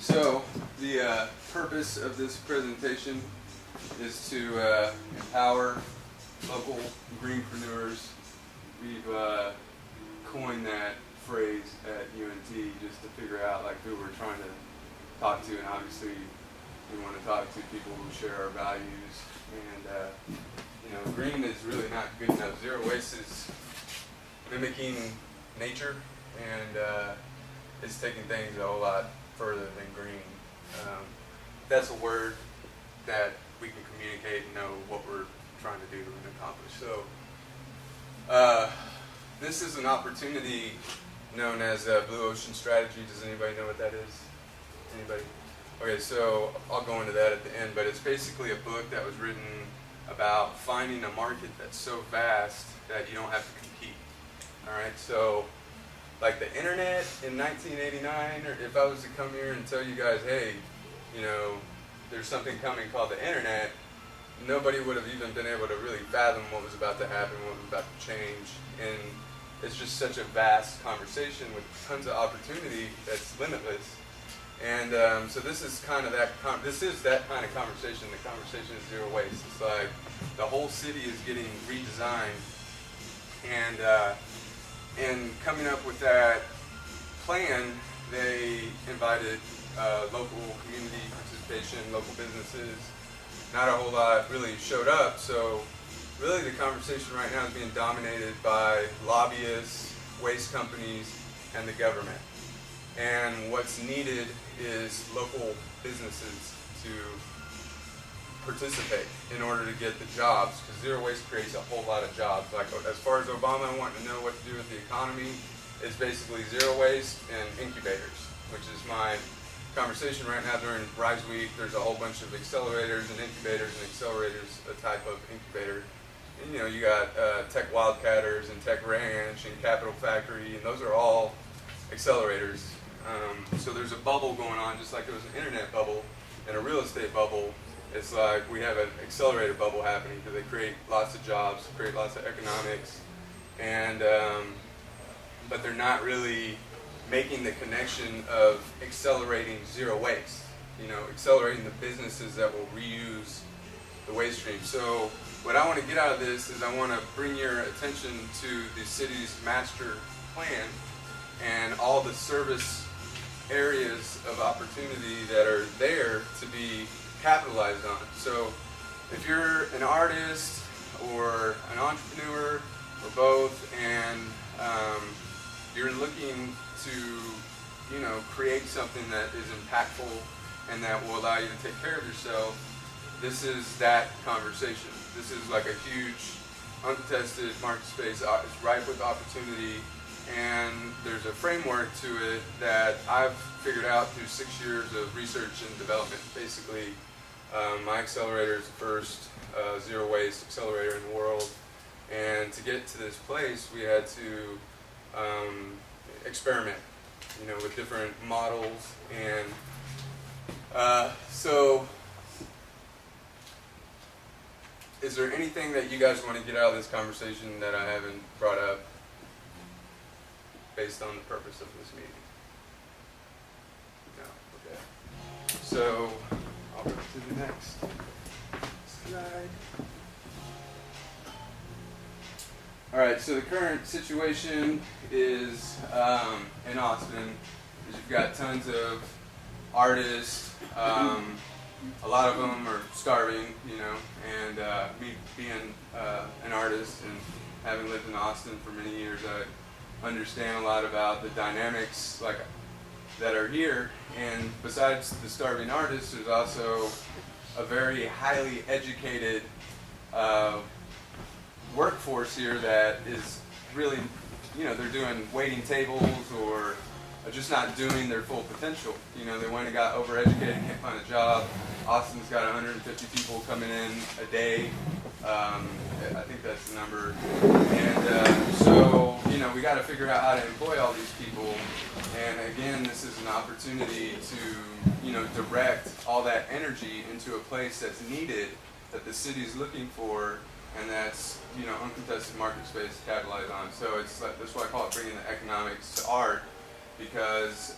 So the purpose of this presentation is to empower local greenpreneurs. We've coined that phrase at UNT just to figure out like who we're trying to talk to, and obviously we want to talk to people who share our values. And green is really not good enough. Zero waste is mimicking nature, and it's taking things a whole lot further than green. That's a word that we can communicate and know what we're trying to do and accomplish. So this is an opportunity known as Blue Ocean Strategy. Does anybody know what that is? Anybody? Okay, so I'll go into that at the end, but it's basically a book that was written about finding a market that's so vast that you don't have to compete. All right, so like the internet in 1989, or if I was to come here and tell you guys, hey, there's something coming called the internet, nobody would have even been able to really fathom what was about to happen, what was about to change. And it's just such a vast conversation with tons of opportunity that's limitless. And so this is kind of that kind of conversation. The conversation is zero waste. It's like the whole city is getting redesigned, and coming up with that plan, they invited local community participation, local businesses. Not a whole lot really showed up, so really the conversation right now is being dominated by lobbyists, waste companies, and the government. And what's needed is local businesses to participate in order to get the jobs, because zero waste creates a whole lot of jobs. Like as far as Obama wanting to know what to do with the economy, it's basically zero waste and incubators, which is my conversation right now during Rise Week. There's a whole bunch of accelerators and incubators, and accelerators a type of incubator. And you got Tech Wildcatters and Tech Ranch and Capital Factory, and those are all accelerators. So there's a bubble going on, just like there was an internet bubble and a real estate bubble. It's like we have an accelerated bubble happening because they create lots of jobs, create lots of economics, and but they're not really making the connection of accelerating zero waste. Accelerating the businesses that will reuse the waste stream. So what I want to get out of this is I want to bring your attention to the city's master plan and all the service areas of opportunity that are there to be capitalized on. So if you're an artist or an entrepreneur or both, and you're looking to create something that is impactful and that will allow you to take care of yourself, this is that conversation. This is like a huge uncontested market space. It's ripe with opportunity, and there's a framework to it that I've figured out through 6 years of research and development. Basically, my accelerator is the first zero waste accelerator in the world, and to get to this place we had to experiment with different models. And so is there anything that you guys want to get out of this conversation that I haven't brought up based on the purpose of this meeting? No? Okay. So I'll go to the next slide. All right, so the current situation is in Austin is you've got tons of artists. A lot of them are starving, and me being an artist and having lived in Austin for many years, I understand a lot about the dynamics that are here. And besides the starving artists, there's also a very highly educated workforce here that is really, they're doing waiting tables or just not doing their full potential. They went and got overeducated, can't find a job. Austin's got 150 people coming in a day. I think that's the number. And so, we got to figure out how to employ all these people. And again, this is an opportunity to, direct all that energy into a place that's needed, that the city's looking for, and that's, uncontested market space to capitalize on. So that's why I call it bringing the economics to art, because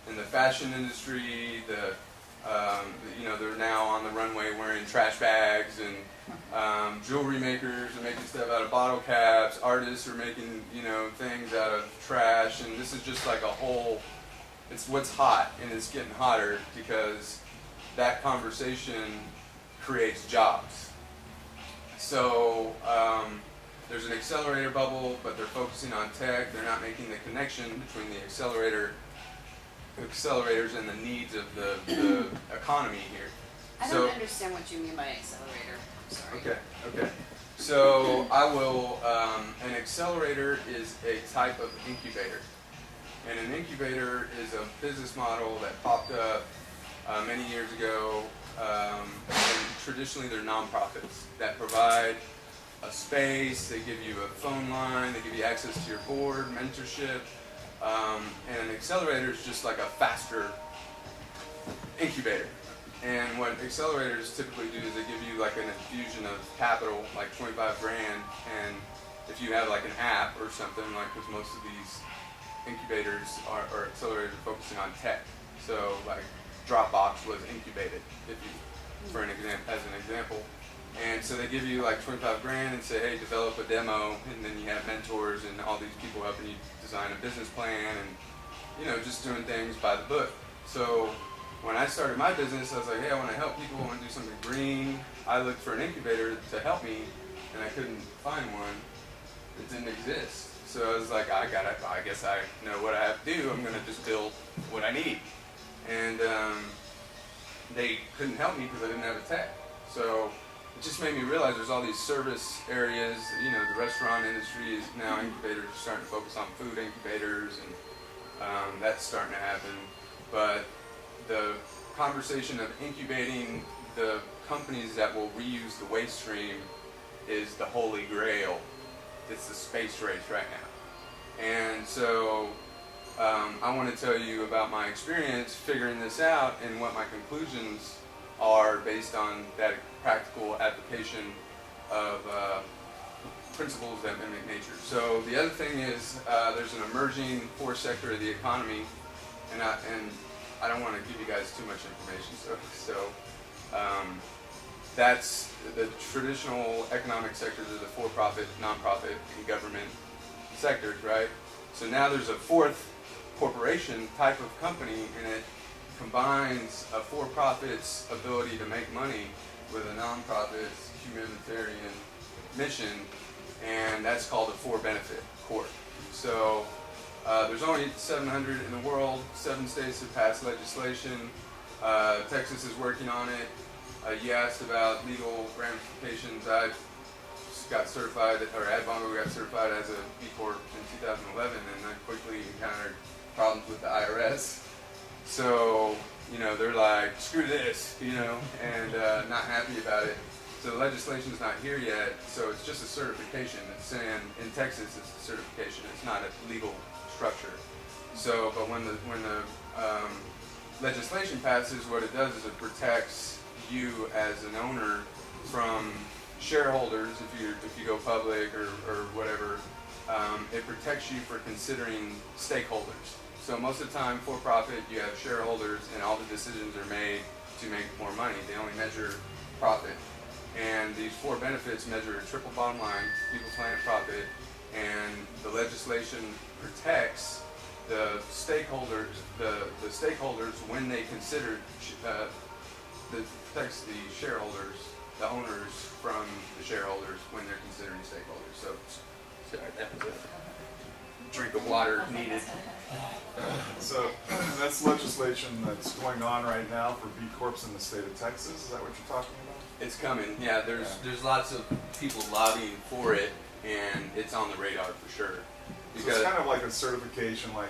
in the fashion industry, they're now on the runway wearing trash bags, and jewelry makers are making stuff out of bottle caps. Artists are making, things out of trash, and this is just like a whole. It's what's hot, and it's getting hotter because that conversation creates jobs. So there's an accelerator bubble, but they're focusing on tech. They're not making the connection between the accelerators and the needs of the economy here. I don't understand what you mean by accelerator. I'm sorry. Okay. So I will, an accelerator is a type of incubator. And an incubator is a business model that popped up many years ago. And traditionally they're nonprofits that provide a space, they give you a phone line, they give you access to your board, mentorship. And an accelerator is just like a faster incubator. And what accelerators typically do is they give you like an infusion of capital, like 25 grand, and if you have like an app or something, like because most of these incubators or accelerators are focusing on tech. So like Dropbox was incubated, as an example. And so they give you like 25 grand and say, hey, develop a demo, and then you have mentors and all these people helping you design a business plan and, just doing things by the book. So when I started my business, I was like, hey, I want to help people, I want to do something green. I looked for an incubator to help me, and I couldn't find one. It didn't exist. So I was like, I guess I know what I have to do. I'm going to just build what I need. And they couldn't help me because I didn't have a tech. So it just made me realize there's all these service areas. The restaurant industry is now incubators are starting to focus on food incubators, and that's starting to happen. But the conversation of incubating the companies that will reuse the waste stream is the holy grail. It's the space race right now. And so I want to tell you about my experience figuring this out and what my conclusions are based on that practical application of principles that mimic nature. So the other thing is there's an emerging fourth sector of the economy, and I don't want to give you guys too much information. So that's the traditional economic sectors are the for-profit, non-profit, and government sectors, right? So now there's a fourth corporation type of company, and it combines a for-profit's ability to make money with a non-profit's humanitarian mission, and that's called a for-benefit corp. So there's only 700 in the world. 7 states have passed legislation. Texas is working on it. You asked about legal ramifications. I got certified, or Adbongo got certified as a B Corp in 2011, and I quickly encountered problems with the IRS. So, they're like, screw this, and not happy about it. So the legislation's not here yet, so it's just a certification. It's saying, in Texas, it's a certification. It's not a legal structure. So, but when the legislation passes, what it does is it protects you as an owner from shareholders if you go public or whatever. It protects you for considering stakeholders. So most of the time, for profit, you have shareholders, and all the decisions are made to make more money. They only measure profit, and these 4 benefits measure a triple bottom line, people, planet, profit, and the legislation protects the stakeholders. The stakeholders when they consider protects the shareholders, the owners from the shareholders when they're considering stakeholders. So, sorry, that was a drink of water needed. So that's legislation that's going on right now for B Corps in the state of Texas. Is that what you're talking about? It's coming. Yeah, there's lots of people lobbying for it, and it's on the radar for sure. So it's kind of like a certification, like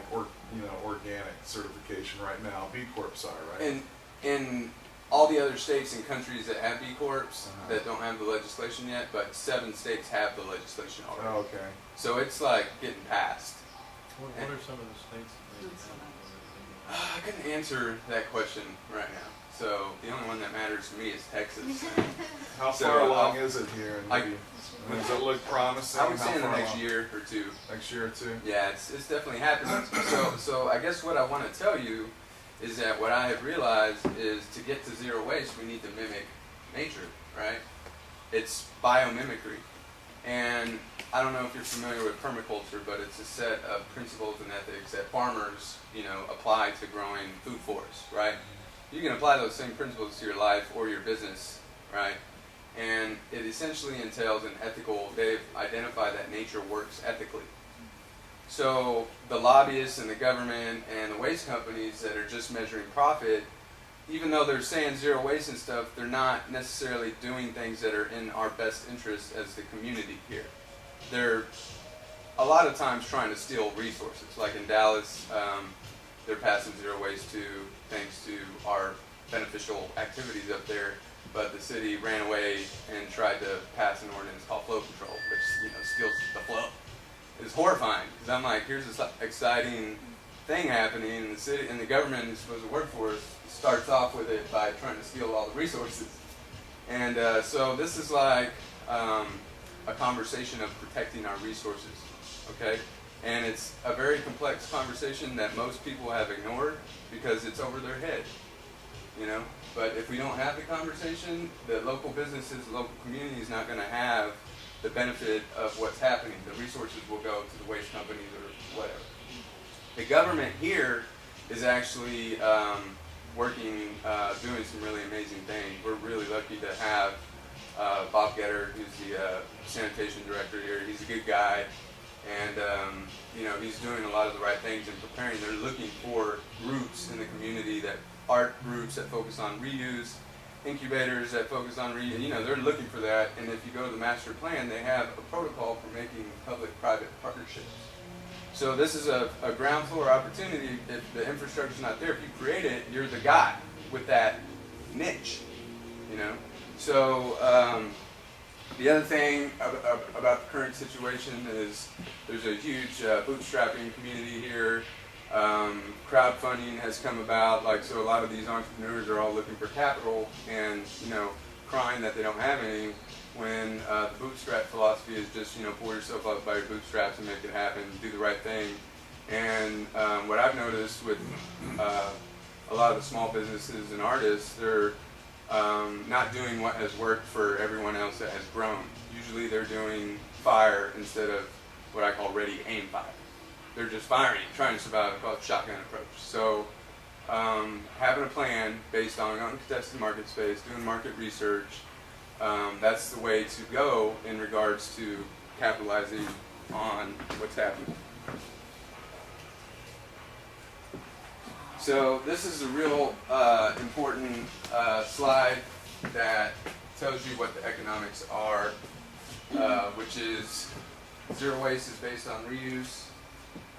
organic certification right now. B Corps are, right? And all the other states and countries that have B Corps that don't have the legislation yet, but 7 states have the legislation already. Oh, okay. So it's like getting passed. What are some of the states that I couldn't answer that question right now. So the only one that matters to me is Texas. How far along is it here? Does it look promising? I would say in the next year or two. Next year or two? Yeah, it's definitely happening. So I guess what I want to tell you is that what I have realized is to get to zero waste, we need to mimic nature, right? It's biomimicry. And I don't know if you're familiar with permaculture, but it's a set of principles and ethics that farmers, apply to growing food forests, right? You can apply those same principles to your life or your business, right? And it essentially entails an ethical, they've identified that nature works ethically. So the lobbyists and the government and the waste companies that are just measuring profit, even though they're saying zero waste and stuff, they're not necessarily doing things that are in our best interest as the community here. They're a lot of times trying to steal resources. Like in Dallas, they're passing zero waste thanks to our beneficial activities up there, but the city ran away and tried to pass an ordinance called flow control, which steals the flow. It's horrifying because I'm like, here's this exciting thing happening, and the city and the government is supposed to work for us. Starts off with it by trying to steal all the resources, and so this is like a conversation of protecting our resources, okay? And it's a very complex conversation that most people have ignored because it's over their head, But if we don't have the conversation, the local businesses, the local community is not going to have the benefit of what's happening. The resources will go to the waste companies or whatever. The government here is actually working, doing some really amazing things. We're really lucky to have Bob Getter, who's the sanitation director here. He's a good guy, and he's doing a lot of the right things and preparing. They're looking for groups in the community that art groups that focus on reuse, incubators that focus on reuse. They're looking for that. And if you go to the master plan, they have a protocol for making public-private partnerships. So this is a ground floor opportunity. If the infrastructure's not there, if you create it, you're the guy with that niche, So the other thing about the current situation is there's a huge bootstrapping community here. Crowdfunding has come about, so a lot of these entrepreneurs are all looking for capital and, crying that they don't have any, when the bootstrap philosophy is just, pull yourself up by your bootstraps and make it happen, do the right thing. And what I've noticed with a lot of the small businesses and artists, they're not doing what has worked for everyone else that has grown. Usually they're doing fire instead of what I call ready, aim, fire. They're just firing, trying to survive. I call it shotgun approach. So having a plan based on uncontested market space, doing market research, that's the way to go in regards to capitalizing on what's happening. So this is a real important slide that tells you what the economics are, which is zero waste is based on reuse.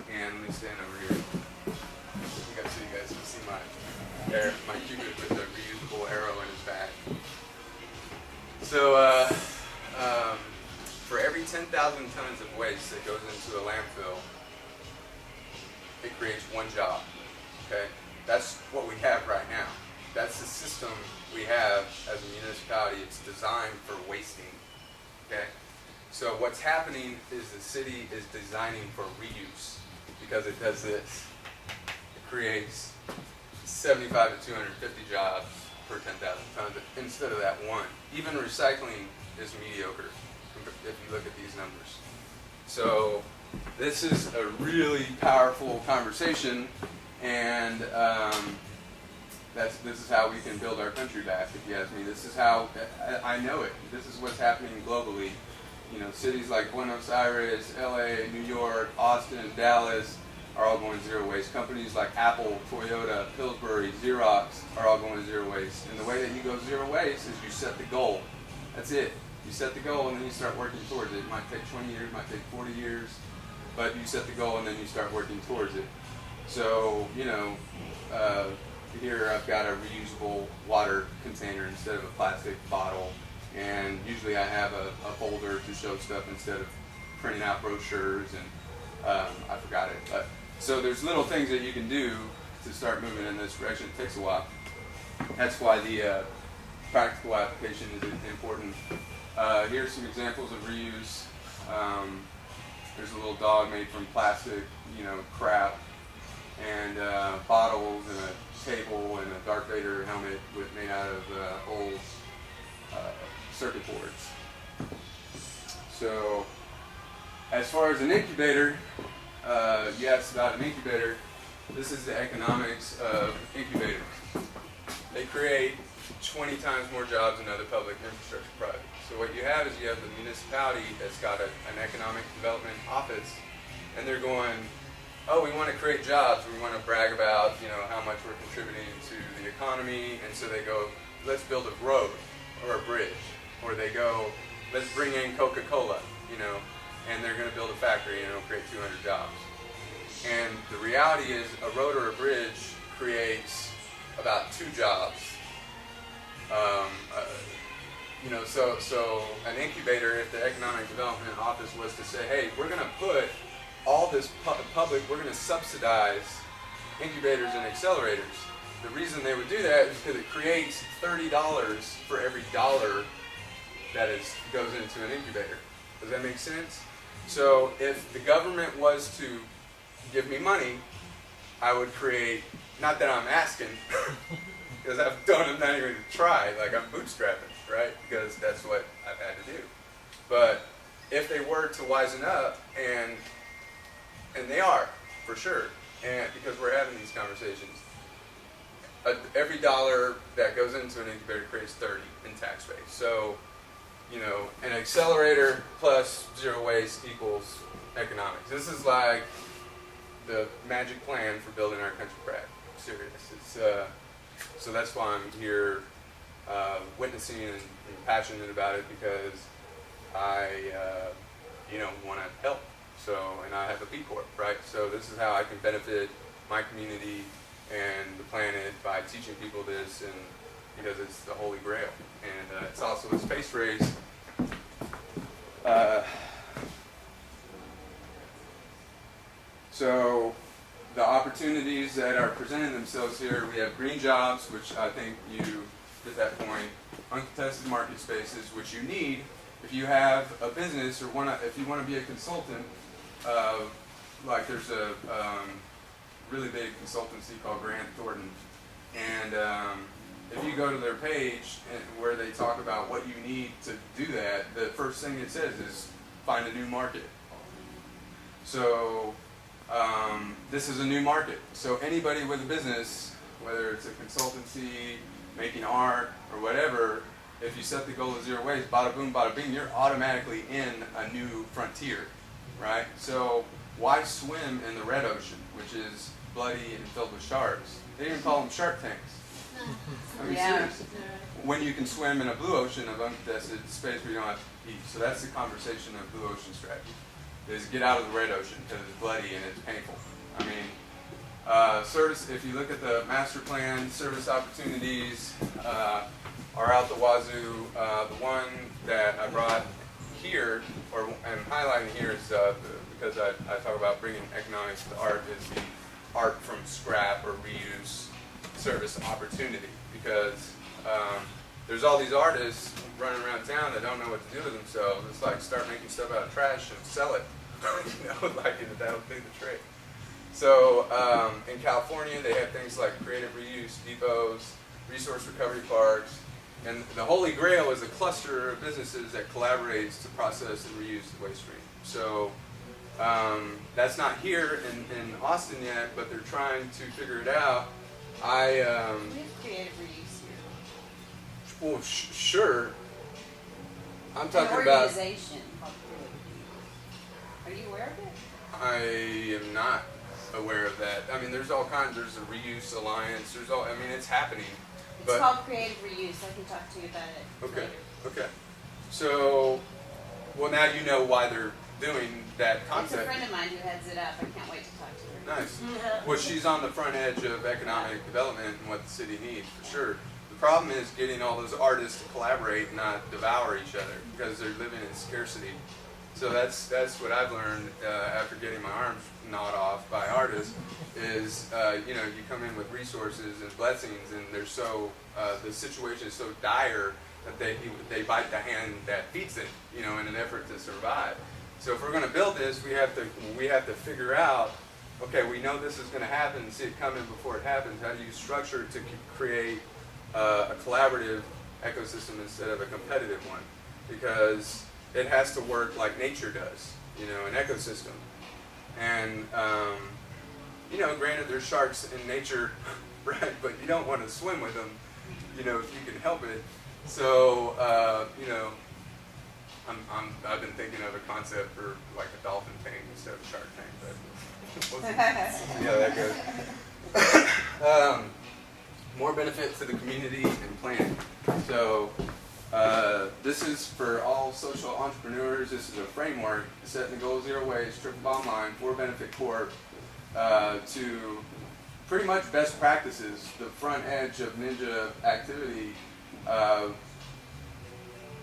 And let me stand over here. So you guys can see my cupid with the reusable arrow in his back. So for every 10,000 tons of waste that goes into a landfill, it creates one job. Okay, that's what we have right now. That's the system we have as a municipality. It's designed for wasting. Okay, so what's happening is the city is designing for reuse because it does this. It creates 75 to 250 jobs per 10,000 tons instead of that one. Even recycling is mediocre if you look at these numbers. So this is a really powerful conversation, and this is how we can build our country back, if you ask me. This is how I know it. This is what's happening globally. Cities like Buenos Aires, LA, New York, Austin, Dallas are all going zero waste. Companies like Apple, Toyota, Pillsbury, Xerox are all going zero waste. And the way that you go zero waste is you set the goal. That's it. You set the goal and then you start working towards it. It might take 20 years, it might take 40 years, but you set the goal and then you start working towards it. So, here I've got a reusable water container instead of a plastic bottle. And usually I have a folder to show stuff instead of printing out brochures, and I forgot it. But so there's little things that you can do to start moving in this direction. It takes a while. That's why the practical application is important. Here's some examples of reuse. There's a little dog made from plastic, crap, and bottles, and a table and a Darth Vader helmet made out of old circuit boards. So, as far as an incubator, you asked about an incubator. This is the economics of incubators. They create 20 times more jobs than other public infrastructure projects. So what you have is you have the municipality that's got an economic development office, and they're going, oh, we want to create jobs. We want to brag about, how much we're contributing to the economy. And so they go, let's build a road or a bridge. Or they go, let's bring in Coca-Cola, and they're going to build a factory and it'll create 200 jobs. And the reality is a road or a bridge creates about 2 jobs. So an incubator, if the Economic Development Office was to say, hey, we're going to put all this public, we're going to subsidize incubators and accelerators. The reason they would do that is because it creates $30 for every dollar that goes into an incubator. Does that make sense? So if the government was to give me money, I would create, not that I'm asking, because I'm not even try, like I'm bootstrapping, right? Because that's what I've had to do. But if they were to wisen up, and they are, for sure, and because we're having these conversations, every dollar that goes into an incubator creates 30 in tax base. So, an accelerator plus zero waste equals economics. This is like the magic plan for building our country back. Serious. It's so that's why I'm here, witnessing and passionate about it, because I, want to help. So, and I have a B Corp, right? So this is how I can benefit my community and the planet by teaching people this, and because it's the Holy Grail, and it's also a space race. So the opportunities that are presenting themselves here, we have green jobs, which I think you hit that point, uncontested market spaces, which you need if you have a business or if you want to be a consultant. Like there's a really big consultancy called Grant Thornton, and if you go to their page where they talk about what you need to do that, the first thing it says is find a new market. So this is a new market. So anybody with a business, whether it's a consultancy, making art, or whatever, if you set the goal of zero waste, bada boom, bada bing, you're automatically in a new frontier, right? So why swim in the red ocean, which is bloody and filled with sharks? They even call them shark tanks. I mean, seriously. When you can swim in a blue ocean of uncontested space where you don't have to eat. So that's the conversation of blue ocean strategy, is get out of the red ocean because it's bloody and it's painful. I mean, service, if you look at the master plan, service opportunities are out the wazoo. The one that I brought here, or am highlighting here, is because I talk about bringing economics to art, is the art from scrap or reuse service opportunity, because there's all these artists running around town that don't know what to do with themselves. It's like start making stuff out of trash and sell it. That'll do the trick. So in California, they have things like creative reuse depots, resource recovery parks, and the Holy Grail is a cluster of businesses that collaborates to process and reuse the waste stream. So that's not here in Austin yet, but they're trying to figure it out. We have creative reuse here. Well, sure. I'm An talking about. organization called Creative Reuse. Are you aware of it? I am not aware of that. I mean, there's all kinds. There's a reuse alliance. There's all. I mean, it's happening. It's called Creative Reuse. I can talk to you about it Okay. later. Okay. So, well, now you know why they're doing that It's a concept. friend of mine who heads it up. I can't wait to talk to her. Nice. Well, she's on the front edge of economic development and what the city needs, for sure. The problem is getting all those artists to collaborate and not devour each other, because they're living in scarcity. So that's what I've learned after getting my arms gnawed off by artists is, you come in with resources and blessings, and they're so, the situation is so dire that they bite the hand that feeds it, in an effort to survive. So if we're going to build this, we have to figure out okay, we know this is going to happen, see it coming before it happens. How do you structure it to create a collaborative ecosystem instead of a competitive one? Because it has to work like nature does, an ecosystem. And, granted there's sharks in nature, right, but you don't want to swim with them, if you can help it. So, I've been thinking of a concept for like a dolphin tank instead of a shark tank, but we'll see how that goes. More benefit to the community and planet. So this is for all social entrepreneurs. This is a framework setting the goal zero waste, triple bottom line, for benefit corp to pretty much best practices. The front edge of ninja activity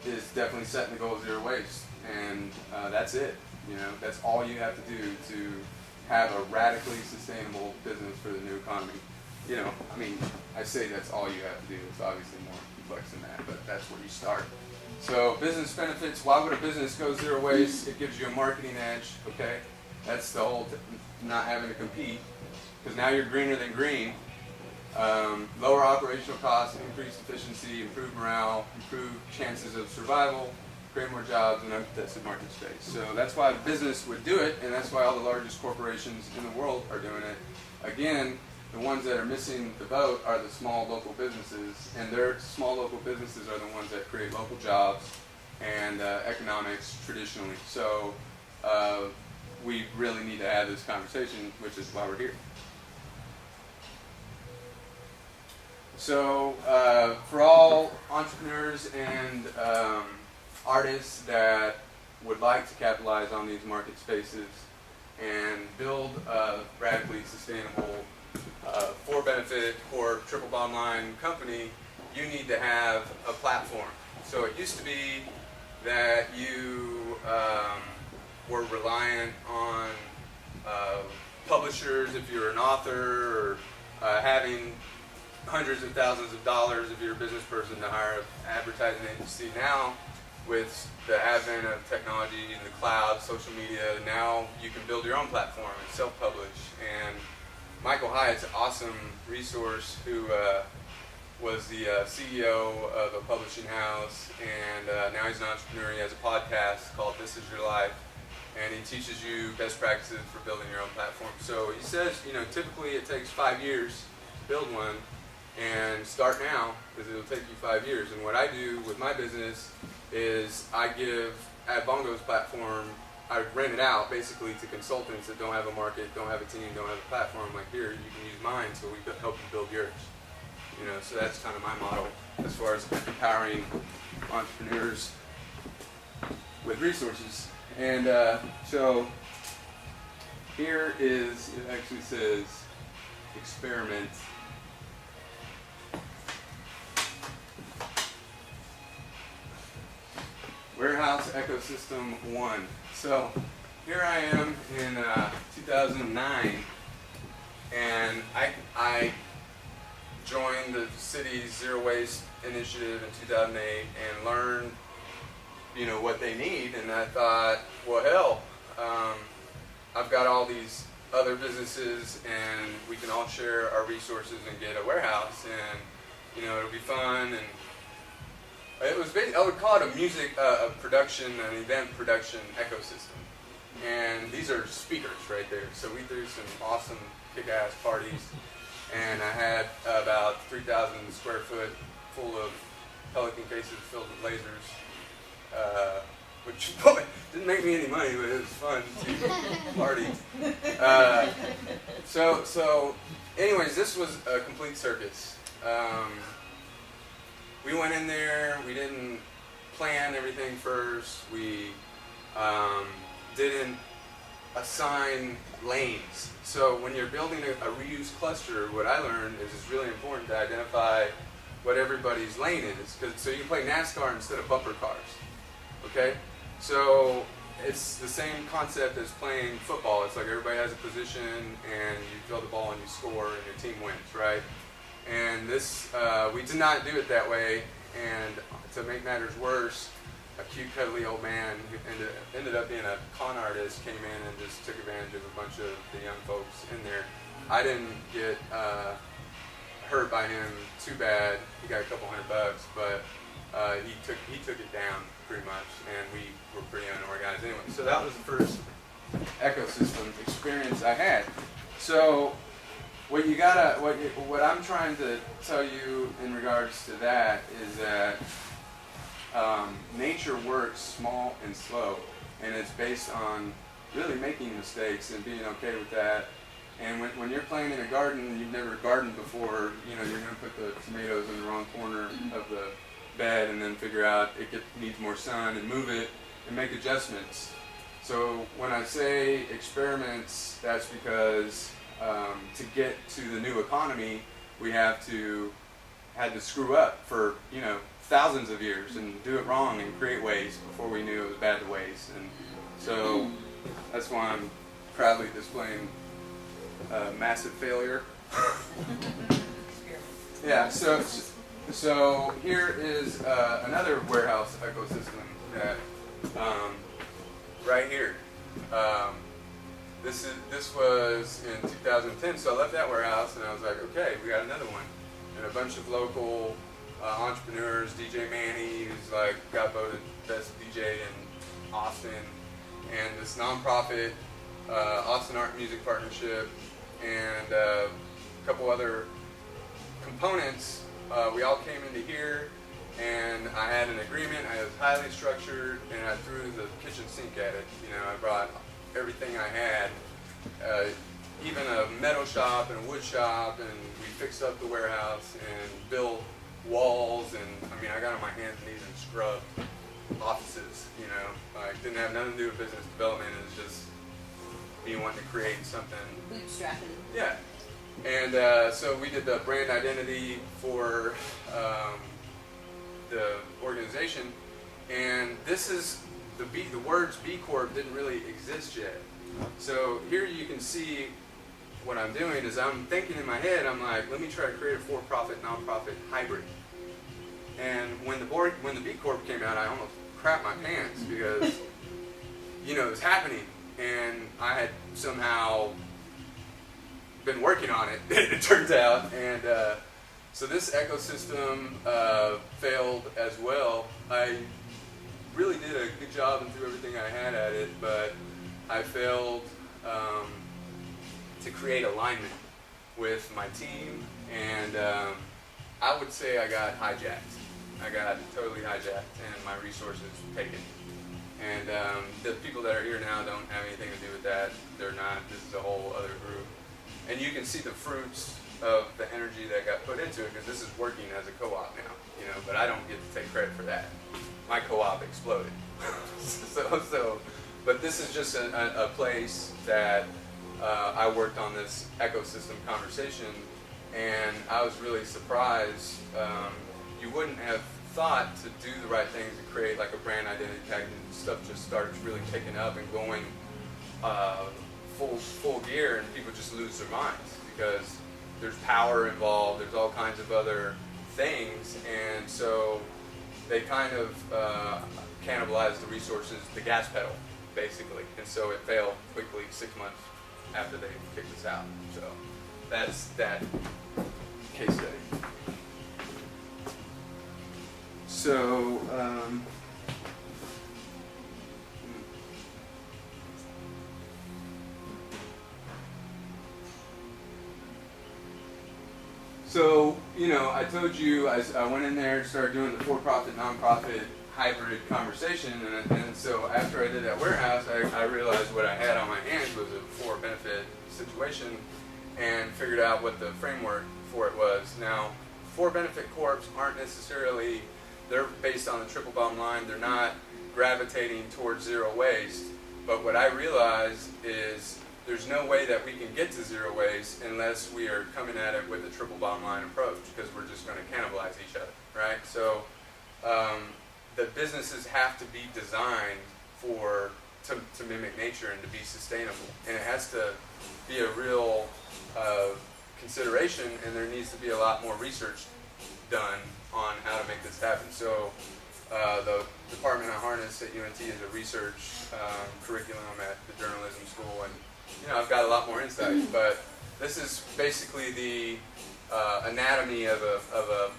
is definitely setting the goal zero waste, and that's it. That's all you have to do to have a radically sustainable business for the new economy. I say that's all you have to do. It's obviously more complex than that, but that's where you start. So business benefits. Why would a business go zero waste? It gives you a marketing edge. Okay, that's the whole not having to compete, because now you're greener than green. Lower operational costs, increased efficiency, improved morale, improved chances of survival, create more jobs, and uncontested market space. So that's why business would do it, and that's why all the largest corporations in the world are doing it. Again, the ones that are missing the boat are the small local businesses, and their small local businesses are the ones that create local jobs and economics traditionally. So we really need to have this conversation, which is why we're here. So for all entrepreneurs and artists that would like to capitalize on these market spaces and build a radically sustainable for benefit or triple bottom line company, you need to have a platform. So it used to be that you were reliant on publishers if you're an author, or having hundreds of thousands of dollars if you're a business person to hire an advertising agency. Now, with the advent of technology and the cloud, social media, now you can build your own platform and self-publish. And Michael Hyatt's an awesome resource, who was the CEO of a publishing house, and now he's an entrepreneur. He has a podcast called This Is Your Life, and he teaches you best practices for building your own platform. So he says, typically it takes 5 years to build one, and start now, because it'll take you 5 years. And what I do with my business is I give Adbongo's platform, I rent it out basically to consultants that don't have a market, don't have a team, don't have a platform. Like, here, you can use mine, so we help you build yours. So that's kind of my model as far as empowering entrepreneurs with resources. And so here is, it actually says experiment. Warehouse Ecosystem 1. So here I am in 2009, and I joined the city's Zero Waste Initiative in 2008 and learned, what they need. And I thought, well, hell, I've got all these other businesses, and we can all share our resources and get a warehouse, and it'll be fun. And it was basically, I would call it a music production, an event production ecosystem. And these are speakers right there. So we threw some awesome kick-ass parties, and I had about 3,000 square foot full of Pelican cases filled with lasers, which didn't make me any money, but it was fun to party. So anyways, this was a complete circus. We went in there, we didn't plan everything first, we didn't assign lanes. So when you're building a reuse cluster, what I learned is it's really important to identify what everybody's lane is. So you can play NASCAR instead of bumper cars, okay? So it's the same concept as playing football. It's like everybody has a position, and you throw the ball and you score, and your team wins, right? And this, we did not do it that way, and to make matters worse, a cute, cuddly old man who ended up being a con artist, came in and just took advantage of a bunch of the young folks in there. I didn't get hurt by him too bad. He got a couple $100, but he took it down pretty much, and we were pretty unorganized anyway. So that was the first ecosystem experience I had. So what I'm trying to tell you in regards to that is that nature works small and slow, and it's based on really making mistakes and being okay with that. And when you're playing in a garden and you've never gardened before, you're going to put the tomatoes in the wrong corner of the bed and then figure out needs more sun and move it and make adjustments. So when I say experiments, that's because to get to the new economy, we had to screw up for thousands of years and do it wrong and create waste before we knew it was bad to waste. And so that's why I'm proudly displaying massive failure. Yeah. So here is another warehouse ecosystem that right here. This was in 2010, so I left that warehouse and I was like, okay, we got another one. And a bunch of local entrepreneurs, DJ Manny, who's got voted best DJ in Austin, and this nonprofit, Austin Art Music Partnership, and a couple other components. We all came into here, and I had an agreement. I was highly structured, and I threw the kitchen sink at it. I brought everything I had, even a metal shop and a wood shop, and we fixed up the warehouse and built walls, and I got on my hands and knees and scrubbed offices. Didn't have nothing to do with business development. It was just me wanting to create something. Bootstrapping. Yeah. And so we did the brand identity for the organization, and this is the words B Corp didn't really exist yet. So here you can see what I'm doing is I'm thinking in my head, I'm like, let me try to create a for-profit, non-profit hybrid. And when the B Corp came out, I almost crapped my pants because it was happening, and I had somehow been working on it. It turns out, and so this ecosystem failed as well. I really did a good job and threw everything I had at it, but I failed to create alignment with my team, and I would say I got hijacked. I got totally hijacked, and my resources taken. And the people that are here now don't have anything to do with that. They're not. This is a whole other group. And you can see the fruits of the energy that got put into it, because this is working as a co-op now, but I don't get to take credit for that. My co-op exploded. But this is just a place that I worked on this ecosystem conversation, and I was really surprised. You wouldn't have thought to do the right things to create a brand identity tag, and stuff just starts really taking up and going full gear, and people just lose their minds because there's power involved, there's all kinds of other things, and so they kind of cannibalized the resources, the gas pedal, basically, and so it failed quickly 6 months after they kicked us out. So that's that case study. So I told you I went in there and started doing the for-profit, non-profit hybrid conversation, and so after I did that warehouse, I realized what I had on my hands was a for-benefit situation, and figured out what the framework for it was. Now, for-benefit corps aren't necessarily, they're based on the triple bottom line. They're not gravitating towards zero waste, but what I realized is there's no way that we can get to zero waste unless we are coming at it with a triple bottom line approach, because we're just going to cannibalize each other, right? So the businesses have to be designed to mimic nature and to be sustainable, and it has to be a real consideration, and there needs to be a lot more research done on how to make this happen. So The department I harness at UNT is a research curriculum at the journalism school, and I've got a lot more insight. But this is basically the anatomy of a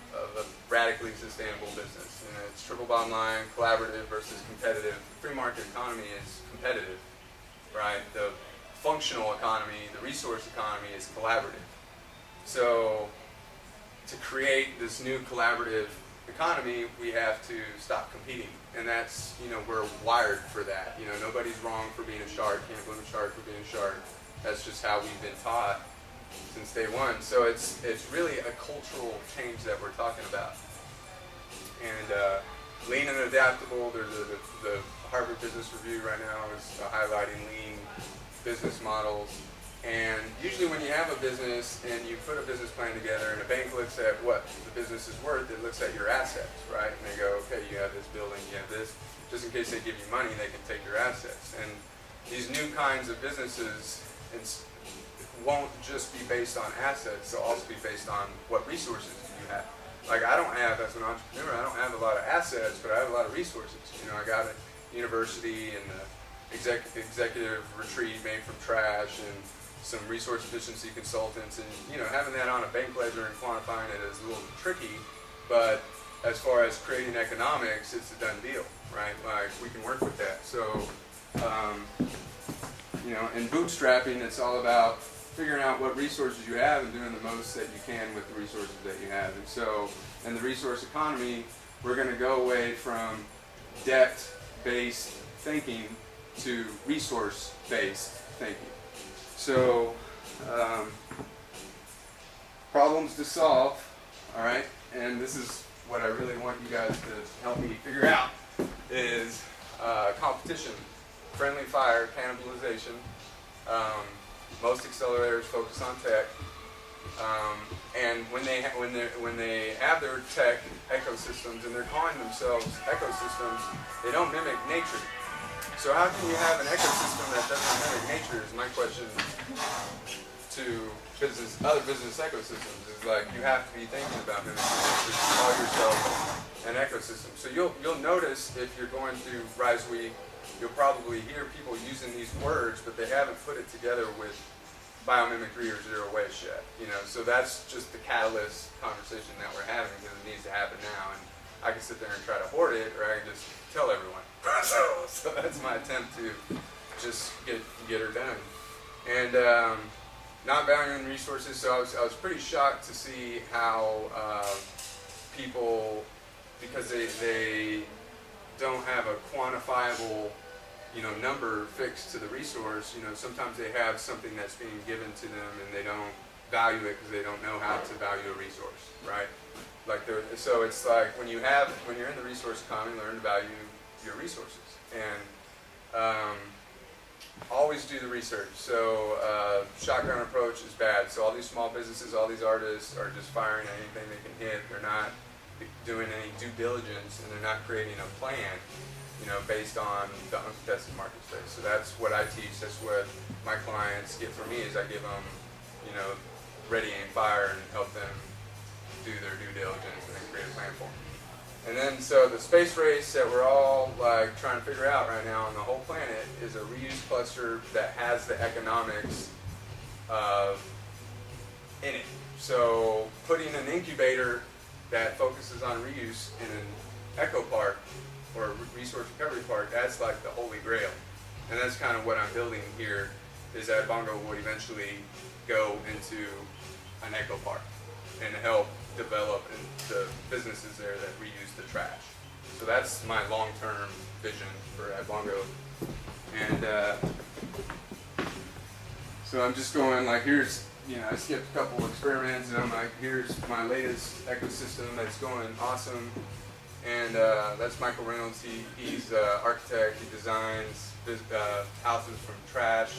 radically sustainable business. It's triple bottom line, collaborative versus competitive. The free market economy is competitive, right? The functional economy, the resource economy, is collaborative. So to create this new collaborative economy, we have to stop competing, and that's, we're wired for that. Nobody's wrong for being a shark. Can't blame a shark for being a shark. That's just how we've been taught since day one. So it's really a cultural change that we're talking about. And lean and adaptable. There's the Harvard Business Review right now is highlighting lean business models. And usually when you have a business and you put a business plan together and a bank looks at what the business is worth, it looks at your assets, right? And they go, okay, you have this building, you have this. Just in case they give you money, they can take your assets. And these new kinds of businesses won't just be based on assets, they'll also be based on what resources you have. Like I don't have, as an entrepreneur, I don't have a lot of assets, but I have a lot of resources. I got a university and the executive retreat made from trash and some resource efficiency consultants, and having that on a bank ledger and quantifying it is a little tricky, but as far as creating economics, it's a done deal, right? Like we can work with that. So in bootstrapping, it's all about figuring out what resources you have and doing the most that you can with the resources that you have. And so in the resource economy, we're going to go away from debt-based thinking to resource-based thinking. So, problems to solve, all right? And this is what I really want you guys to help me figure out is competition, friendly fire, cannibalization. Most accelerators focus on tech, and when they have their tech ecosystems and they're calling themselves ecosystems, they don't mimic nature. So how can you have an ecosystem that doesn't mimic nature is my question to other business ecosystems. Is like you have to be thinking about mimicking nature to call yourself an ecosystem. So you'll notice if you're going through Rise Week, you'll probably hear people using these words, but they haven't put it together with biomimicry or zero waste yet. So that's just the catalyst conversation that we're having because it needs to happen now. And I can sit there and try to hoard it, or I can just tell everyone. So that's my attempt to just get her done. And not valuing resources. So I was pretty shocked to see how people, because they don't have a quantifiable number fixed to the resource. Sometimes they have something that's being given to them and they don't value it because they don't know how to value a resource, right? So it's like when you're in the resource economy, learn to value your resources and always do the research. So shotgun approach is bad. So all these small businesses, all these artists are just firing at anything they can hit. They're not doing any due diligence and they're not creating a plan, based on the uncontested market space. So that's what I teach. That's what my clients get from me is I give them, ready, aim, fire, and help them do their due diligence and then create a plan for them. And then, so the space race that we're all trying to figure out right now on the whole planet is a reuse cluster that has the economics in it. So putting an incubator that focuses on reuse in an eco park or a resource recovery park, that's like the holy grail. And that's kind of what I'm building here, is that Adbongo will eventually go into an eco park and help develop the businesses there that reuse the trash. So that's my long-term vision for Adbongo. And so I'm just going here's, I skipped a couple experiments and I'm like, here's my latest ecosystem that's going awesome. And that's Michael Reynolds. He's an architect. He designs houses from trash.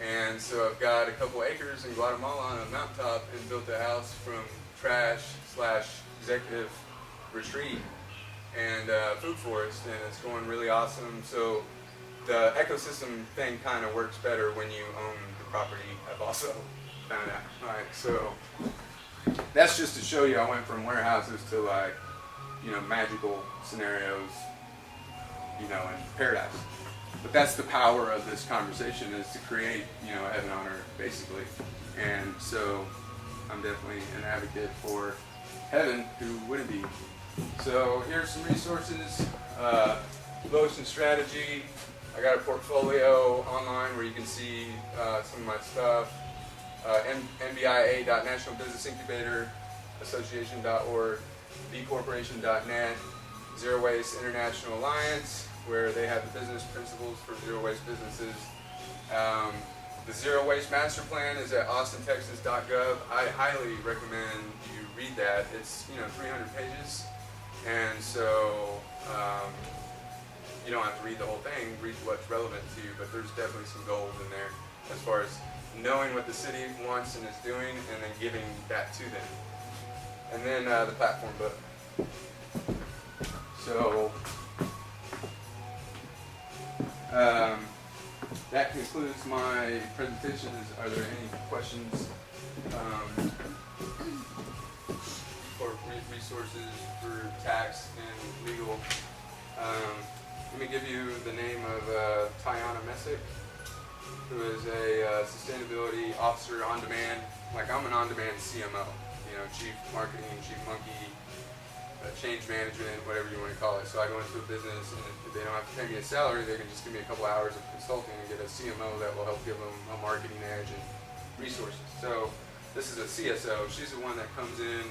And so I've got a couple acres in Guatemala on a mountaintop and built a house from trash / executive retreat and food forest, and it's going really awesome. So the ecosystem thing kind of works better when you own the property. I've also found out. Right, so that's just to show you I went from warehouses to magical scenarios, in paradise. But that's the power of this conversation, is to create, heaven on earth, basically. And so I'm definitely an advocate for heaven. Who wouldn't be? So here's some resources. Motion strategy. I got a portfolio online where you can see some of my stuff. MBIA.National Business Incubator Association.org, bcorporation.net, Zero Waste International Alliance, where they have the business principles for zero waste businesses. The Zero Waste Master Plan is at austintexas.gov. I highly recommend you read that. It's 300 pages, and so you don't have to read the whole thing. Read what's relevant to you, but there's definitely some gold in there as far as knowing what the city wants and is doing, and then giving that to them. And then the platform book. So that concludes my presentation. Are there any questions for resources for tax and legal? Let me give you the name of Tiana Messick, who is a sustainability officer on demand. Like, I'm an on-demand CMO, chief marketing, chief monkey, change management, whatever you want to call it. So I go into a business, and if they don't have to pay me a salary, they can just give me a couple hours of consulting and get a CMO that will help give them a marketing edge and resources. So this is a CSO. She's the one that comes in,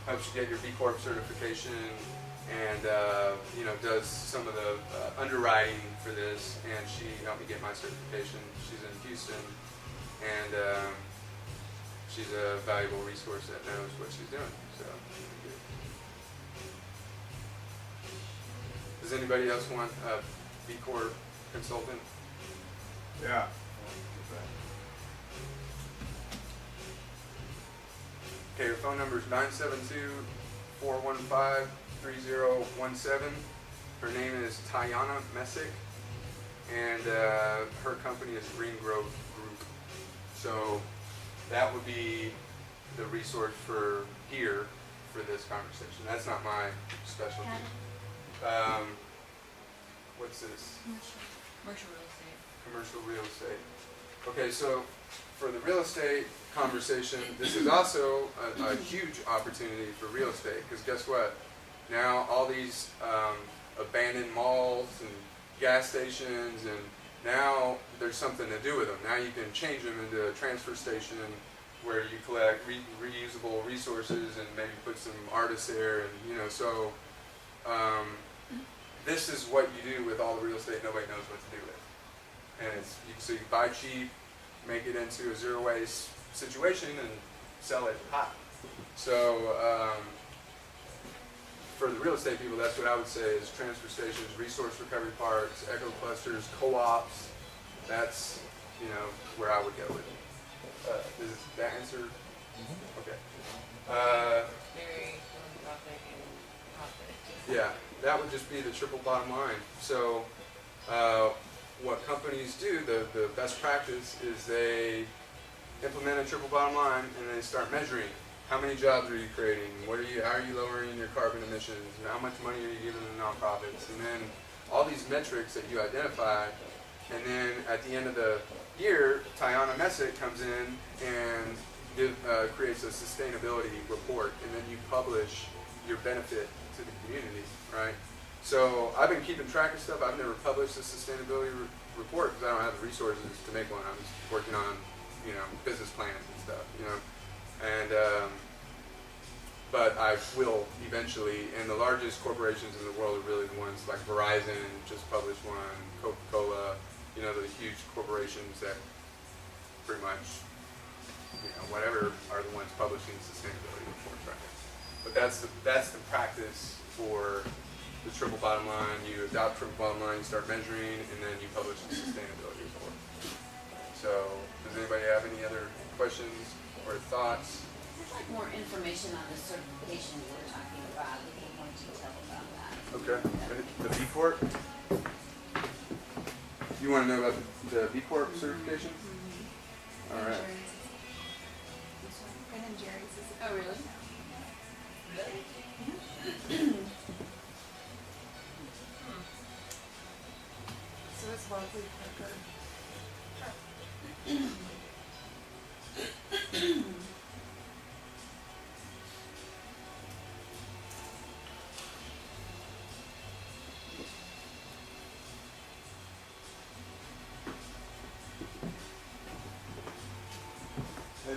helps you get your B Corp certification, and does some of the underwriting for this. And she helped me get my certification. She's in Houston, and she's a valuable resource that knows what she's doing. So. Does anybody else want a B Corp consultant? Yeah. Okay, her phone number is 972-415-3017. Her name is Tiana Messick, and her company is Green Growth Group. So that would be the resource for here for this conversation. That's not my specialty. What's this? Commercial real estate. Commercial real estate. Okay, so for the real estate conversation, this is also a huge opportunity for real estate, because guess what? Now all these abandoned malls and gas stations, and now there's something to do with them. Now you can change them into a transfer station where you collect reusable resources and maybe put some artists there, and so this is what you do with all the real estate nobody knows what to do with. And so you buy cheap, make it into a zero waste situation, and sell it hot. So for the real estate people, that's what I would say is transfer stations, resource recovery parks, eco clusters, co-ops. That's where I would go with it. Does that answer? Okay. Very philanthropic and profit. Yeah, that would just be the triple bottom line. So what companies do, the best practice is they implement a triple bottom line, and they start measuring how many jobs are you creating, how are you lowering your carbon emissions, and how much money are you giving to nonprofits, and then all these metrics that you identify, and then at the end of the year, Tiana Messick comes in and creates a sustainability report, and then you publish your benefit to the community, right? So I've been keeping track of stuff. I've never published a sustainability report because I don't have the resources to make one. I'm just working on, business plans and stuff, and but I will eventually. And the largest corporations in the world are really the ones like Verizon just published one, Coca-Cola, the huge corporations that pretty much, whatever, are the ones publishing sustainability reports right now. But that's the practice for the triple bottom line. You adopt triple bottom line, you start measuring, and then you publish a sustainability report. So, does anybody have any other questions or thoughts? I'd like more information on the certification you were talking about, a little more detail about that. Okay. The B Corp? You want to know about the B Corp certification? Mm-hmm. All right. Oh, really? Really?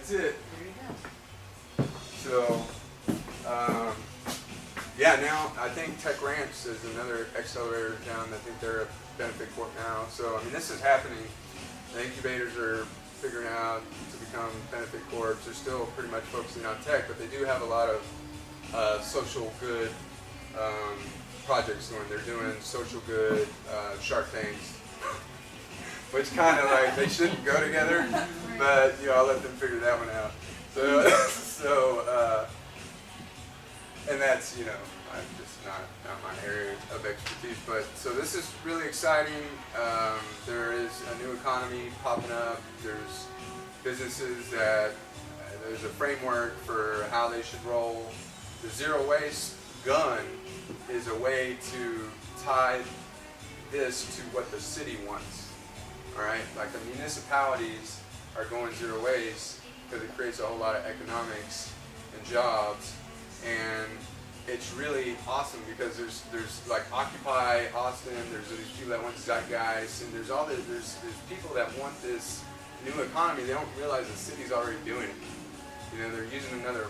that's it. There you go. So, yeah, now I think Tech Ranch is another accelerator down. I think they're a benefit corp now. So, I mean, this is happening. The incubators are figuring out to become benefit corps. They're still pretty much focusing on tech, but they do have a lot of social good projects going. They're doing social good Shark Tanks, which kind of like they shouldn't go together, but you know, I'll let them figure that one out. So, and that's, you know, I'm just not my area of expertise. But so this is really exciting. There is a new economy popping up. There's businesses that there's a framework for how they should roll. The zero waste gun is a way to tie this to what the city wants. All right, like the municipalities are going zero waste because it creates a whole lot of economics and jobs, and it's really awesome because there's like Occupy Austin, there's these people that want Zeitgeist, and there's people that want this new economy. They don't realize the city's already doing it. You know, they're using other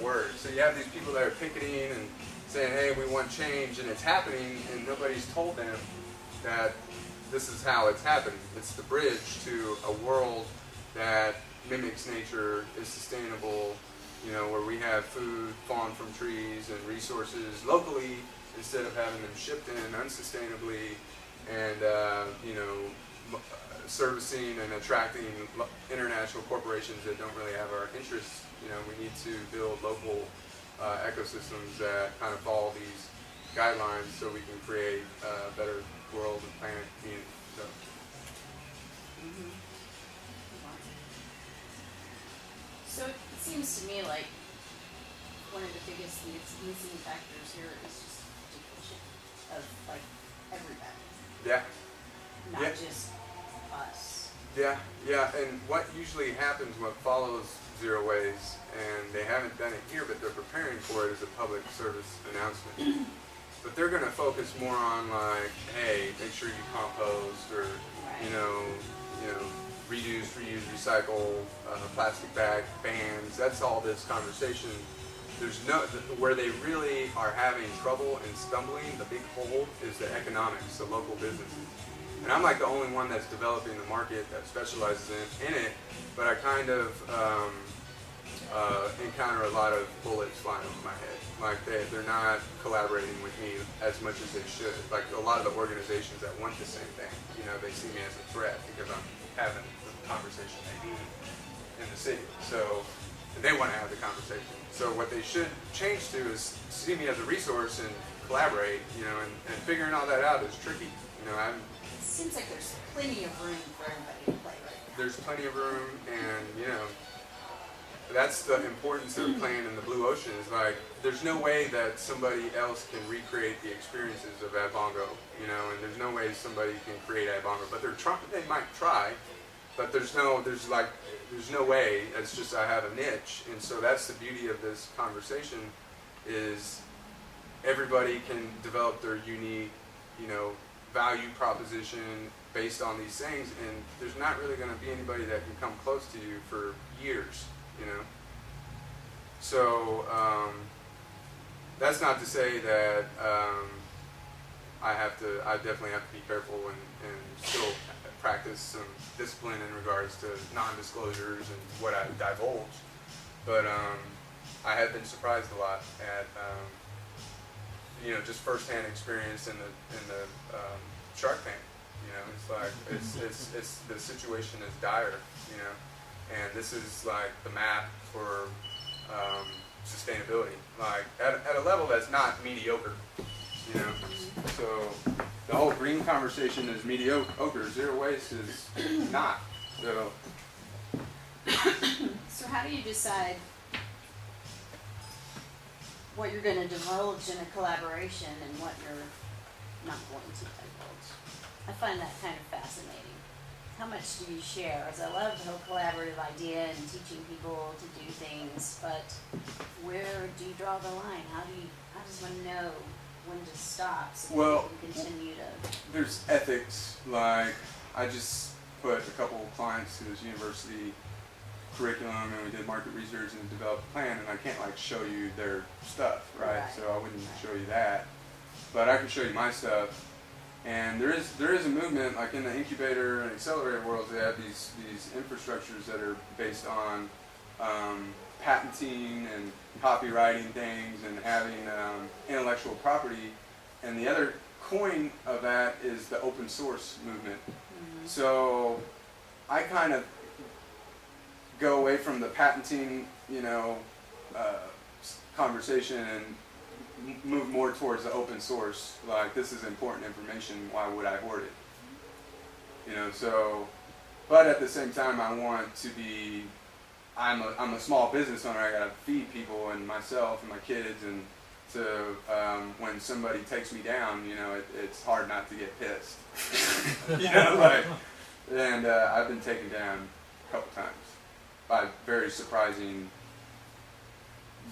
words. So you have these people that are picketing and saying, hey, we want change, and it's happening, and nobody's told them that this is how it's happening. It's the bridge to a world that mimics nature, is sustainable, you know, where we have food falling from trees and resources locally instead of having them shipped in unsustainably, and you know, servicing and attracting international corporations that don't really have our interests. You know, we need to build local ecosystems that kind of follow these guidelines so we can create a better world and planet community. So. So it seems to me like one of the biggest missing factors here is just education of like everybody, Yeah. not Yeah. just us. Yeah, and what usually happens, what follows zero waste, and they haven't done it here, but they're preparing for it as a public service announcement. But they're going to focus more on like, hey, make sure you compost, or Right. you know, reduce, reuse, recycle, plastic bag bans. That's all this conversation. There's where they really are having trouble and stumbling. The big hole is the economics, the local businesses. And I'm like the only one that's developing the market that specializes in it, but I kind of encounter a lot of bullets flying over my head. Like they're not collaborating with me as much as they should. Like a lot of the organizations that want the same thing, you know, they see me as a threat because I'm having the conversation they need in the city. So they want to have the conversation. So what they should change to is see me as a resource and collaborate, you know, and figuring all that out is tricky. You know, It seems like there's plenty of room for everybody to play right now. there's plenty of room, and you know, that's the importance of playing in the blue ocean. Is like there's no way that somebody else can recreate the experiences of Adbongo, you know, and there's no way somebody can create Adbongo, but they might try, but there's no way. It's just I have a niche, and so that's the beauty of this conversation is everybody can develop their unique, you know, value proposition based on these things, and there's not really going to be anybody that can come close to you for years, you know. So that's not to say that I definitely have to be careful and still practice some discipline in regards to non-disclosures and what I divulge. But I have been surprised a lot at you know, just firsthand experience in the Shark Tank. You know, it's like it's the situation is dire. You know, and this is like the map for sustainability, like at a level that's not mediocre. You know, so the whole green conversation is mediocre. Zero waste is not. So So how do you decide what you're going to divulge in a collaboration and what you're not going to divulge? I find that kind of fascinating. How much do you share? As I love the whole collaborative idea and teaching people to do things, but where do you draw the line? How does one know when to stop so Well, that you can continue to? there's ethics. Like I just put a couple of clients to this university curriculum and we did market research and developed a plan, and I can't like show you their stuff, right? Right. So I wouldn't show you that, but I can show you my stuff. And there is a movement like in the incubator and accelerator worlds. They have these infrastructures that are based on patenting and copywriting things and having intellectual property. And the other coin of that is the open source movement. Mm-hmm. So I kind of go away from the patenting, conversation and move more towards the open source. Like, this is important information, why would I hoard it? So, but at the same time, I want to be, I'm a small business owner. I gotta feed people and myself and my kids, and to when somebody takes me down, it's hard not to get pissed. And I've been taken down a couple times by very surprising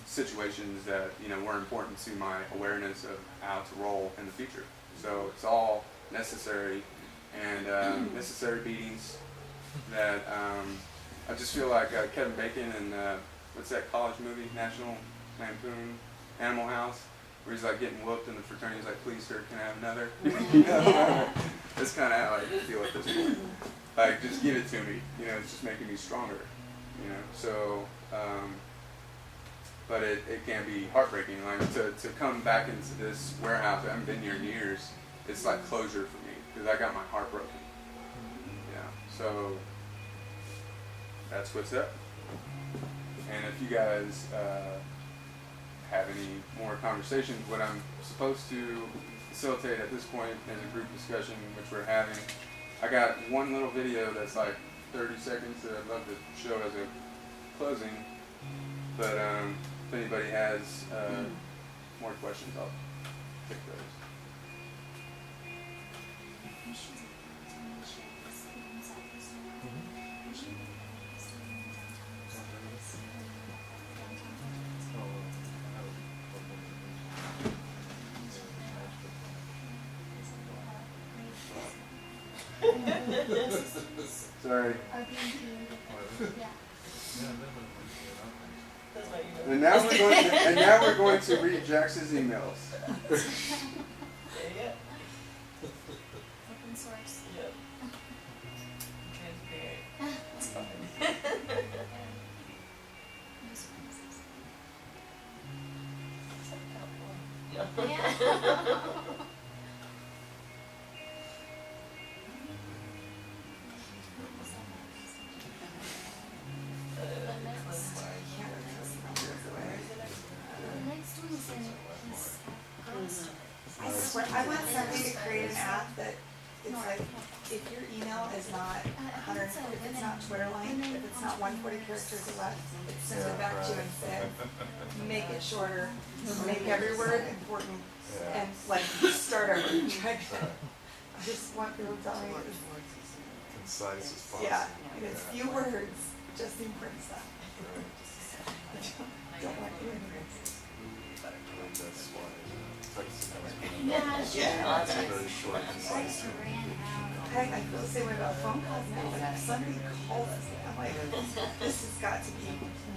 situations that were important to my awareness of how to roll in the future. So it's all necessary, and necessary beatings that I just feel like Kevin Bacon and what's that college movie, National Lampoon, Animal House, where he's like getting whooped and the fraternity's like, please sir, can I have another? That's kind of how I feel at this point. Like, just give it to me. It's just making me stronger. So. But it can be heartbreaking. Like to come back into this warehouse, I haven't been here in years. It's like closure for me because I got my heart broken. So that's what's up. And if you guys have any more conversations, what I'm supposed to facilitate at this point is a group discussion which we're having. I got one little video that's like 30 seconds that I'd love to show as a closing. But if anybody has more questions, I'll take those. Sorry. And now we're going to read Jax's emails. Open source. Yep. Transparent. It's fine. Yeah. I swear, I want somebody to create an app that it's like, if your email is not 100, if it's not Twitter length, if it's not 140 characters or less, it sends it back to you and said, make it shorter, make every word important, and like, start over. I just want people to tell me it's Concise as possible. yeah, and it's few words, just the important stuff. Don't want you in That's why texting has been Yeah. it's very short, concise. I feel the same way about phone calls now. Like, if somebody calls me, I'm like, this has got to be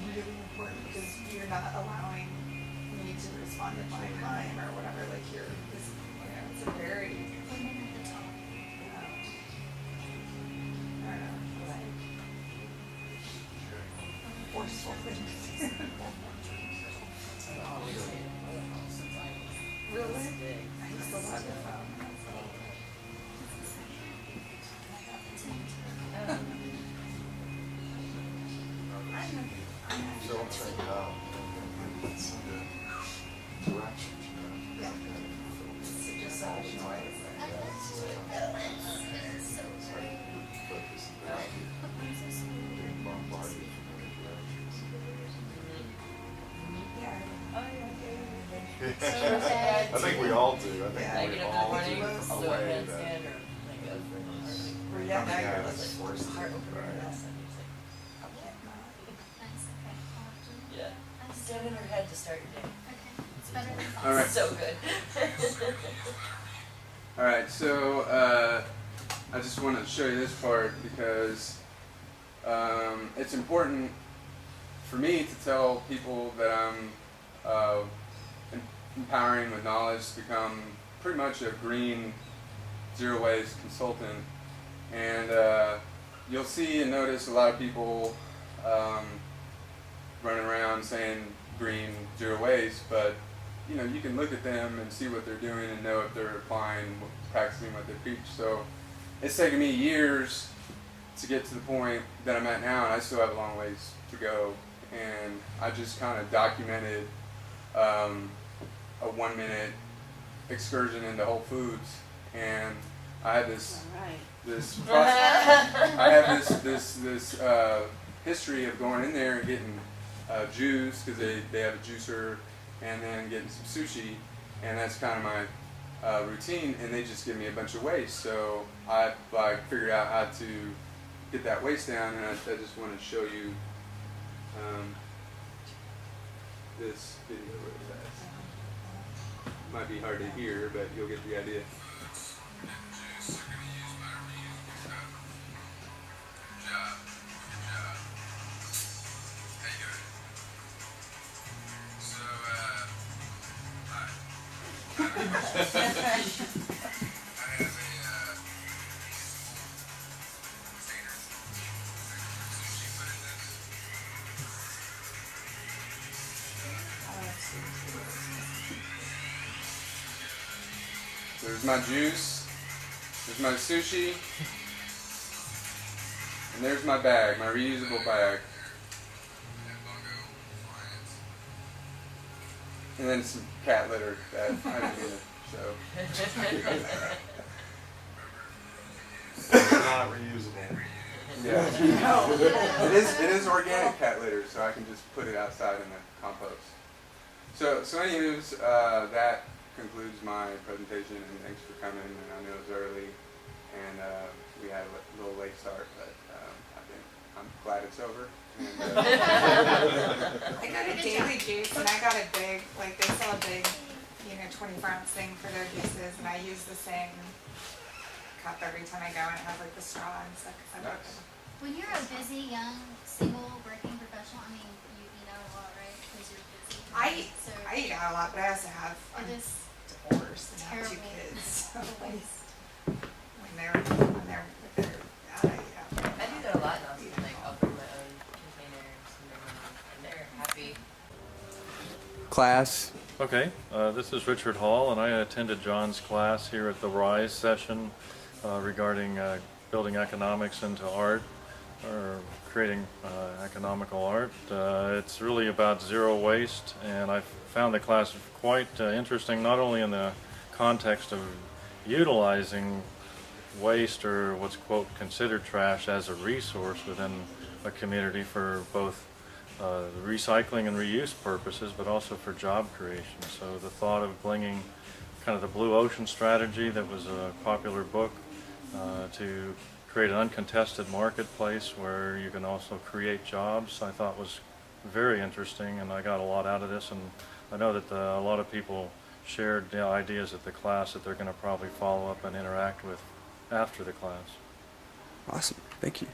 really important because you're not allowing me to respond at my time or whatever. Like, it's a very, I don't know, like, forceful thing to do. Really? I used to love your phone. Don't take it out. It's some good directions, Yeah. So just so you know, it's focus and being bombarded from many directions. yeah. I think we all do. I think Yeah. we Negative all warning, do so a way head's that in, or like a Or yeah, now Yeah, you're it's like, forced to, heart opener. right. That's what you say. I can't not. Nice, okay. I'll have to- Yeah. Stand in her head to start your day. Okay, it's better than false. All right. So good. All right, so I just want to show you this part because it's important for me to tell people that I'm empowering with knowledge to become pretty much a green zero waste consultant. And you'll see and notice a lot of people running around saying green zero waste, but you know, you can look at them and see what they're doing and know if they're applying, practicing what they preach. So it's taken me years to get to the point that I'm at now, and I still have a long ways to go. And I just kind of documented a 1-minute excursion into Whole Foods, and I had this All right. I have this history of going in there and getting juice, because they have a juicer, and then getting some sushi, and that's kind of my routine, and they just give me a bunch of waste. So I figured out how to get that waste down, and I just want to show you this video really fast. Might be hard to hear, but you'll get the idea. There's my juice, there's my sushi, and there's my bag, my reusable bag. And then some cat litter that I didn't mean to show. It's not reusable. Yeah. It is organic cat litter, so I can just put it outside in the compost. So anywho's, that concludes my presentation, and thanks for coming. And I know it was early, and we had a little late start, but I'm glad it's over. And, I got a daily juice and I got a big, like they sell a big, 24-ounce thing for their juices, and I use the same cup every time I go, and it has like the straw and stuff. 'Cause I work Nice. When you're a busy, young, single, working professional, I mean, you eat out a lot, right? Because you're busy. So I eat out a lot, but I also have it is divorced and have 2 terrible kids. So waste. when they're with their out, I eat out. I do that a lot now, so like I'll bring my own containers and they're happy. class. Okay, this is Richard Hall, and I attended John's class here at the RISE session regarding building economics into art, or creating economical art. It's really about zero waste, and I found the class quite interesting, not only in the context of utilizing waste, or what's quote considered trash, as a resource within a community for both recycling and reuse purposes, but also for job creation. So the thought of bringing kind of the blue ocean strategy that was a popular book to create an uncontested marketplace where you can also create jobs, I thought was very interesting, and I got a lot out of this, and I know that a lot of people shared the ideas at the class that they're going to probably follow up and interact with after the class. Awesome. Thank you.